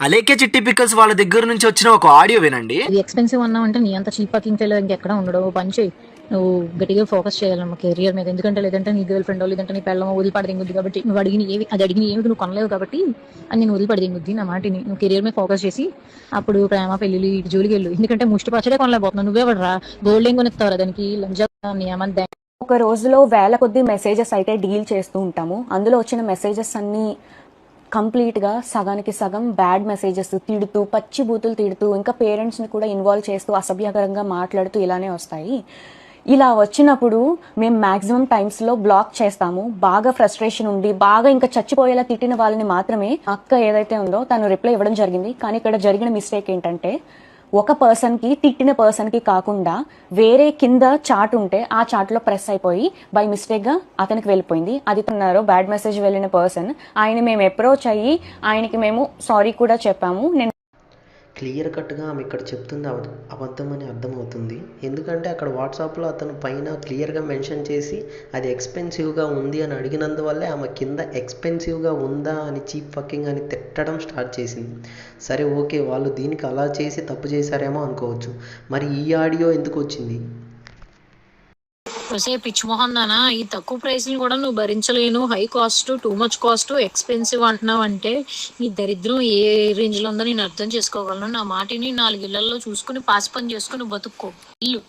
అలేకే చిట్టి పిక్కల్స్ వాళ్ళ దగ్గర నుంచి వచ్చిన ఒక ఆడియో వినండి. అది ఎక్స్పెన్సివ్ అన్నావు అంటే నీ అంత చీప్ పకింగ్ ఫెలో ఇంకెక్కడ ఉండడు. పని చేయి, నువ్వు గట్టిగా ఫోకస్ చేయాలన్న కెరియర్ మీద. ఎందుకంటే లేదంటే నీ గర్ల్ ఫ్రెండ్ లేదంటే నీ పిల్లలు వదిలిపడదింగుద్ది. కాబట్టి నువ్వు అడిగిన ఏవి అది అడిగిన ఏమి నువ్వు కొనలేవు కాబట్టి అని నేను వదిలిపడదింగుద్ది. నా మాటిని నువ్వు కెరియర్ మీద ఫోకస్ చేసి అప్పుడు ప్రేమ పెళ్లి ఇటు జోలికి వెళ్ళు. ఎందుకంటే ముష్టి పచ్చడే కొనలేకపోతున్నావు. నువ్వెవడరా గోల్డ్ ఏం కొనిస్తావురా దానికి లంజా నియమం. ఒక రోజులో వేల కొద్ది మెసేజెస్ అయితే డీల్ చేస్తూ ఉంటాము. అందులో వచ్చిన మెసేజెస్ అన్నీ కంప్లీట్గా సగానికి సగం బ్యాడ్ మెసేజెస్, తిడుతూ పచ్చి బూతులు తిడుతూ ఇంకా పేరెంట్స్ని కూడా ఇన్వాల్వ్ చేస్తూ అసభ్యకరంగా మాట్లాడుతూ ఇలానే వస్తాయి. ఇలా వచ్చినప్పుడు మేము మ్యాక్సిమం టైమ్స్లో బ్లాక్ చేస్తాము. బాగా ఫ్రస్ట్రేషన్ ఉండి బాగా ఇంకా చచ్చిపోయేలా తిట్టిన వాళ్ళని మాత్రమే అక్క ఏదైతే ఉందో తను రిప్లై ఇవ్వడం జరిగింది. కానీ ఇక్కడ జరిగిన మిస్టేక్ ఏంటంటే ఒక పర్సన్కి తిట్టిన పర్సన్కి కాకుండా వేరే కింద చాట్ ఉంటే ఆ చాట్లో ప్రెస్ అయిపోయి బై మిస్టేక్గా అతనికి వెళ్ళిపోయింది. అది తన్నారు బ్యాడ్ మెసేజ్ వెళ్ళిన పర్సన్. ఆయన మేము అప్రోచ్ అయ్యి ఆయనకి మేము సారీ కూడా చెప్పాము. నేను క్లియర్ కట్గా ఆమె ఇక్కడ చెప్తుంది అబద్ధం అని అర్థమవుతుంది. ఎందుకంటే అక్కడ వాట్సాప్లో అతను పైన క్లియర్గా మెన్షన్ చేసి అది ఎక్స్పెన్సివ్గా ఉంది అని అడిగినందువల్లే ఆమె కింద ఎక్స్పెన్సివ్గా ఉందా అని చీప్ ఫకింగ్ అని తిట్టడం స్టార్ట్ చేసింది. సరే ఓకే, వాళ్ళు దీనికి అలా చేసి తప్పు చేశారేమో అనుకోవచ్చు. మరి ఈ ఆడియో ఎందుకు వచ్చింది? పిచ్చి మొహం నానా, ఈ తక్కువ ప్రైస్ ని కూడా నువ్వు భరించలేను, high cost, too much cost, expensive అంటున్నావు అంటే ఈ దరిద్రం ఏ రేంజ్ లో ఉందో నేను అర్థం చేసుకోగలను. నా మాటిని 4 ఇళ్లలో చూసుకుని పాసి పని చేసుకుని బతుక్కో. ఇల్లు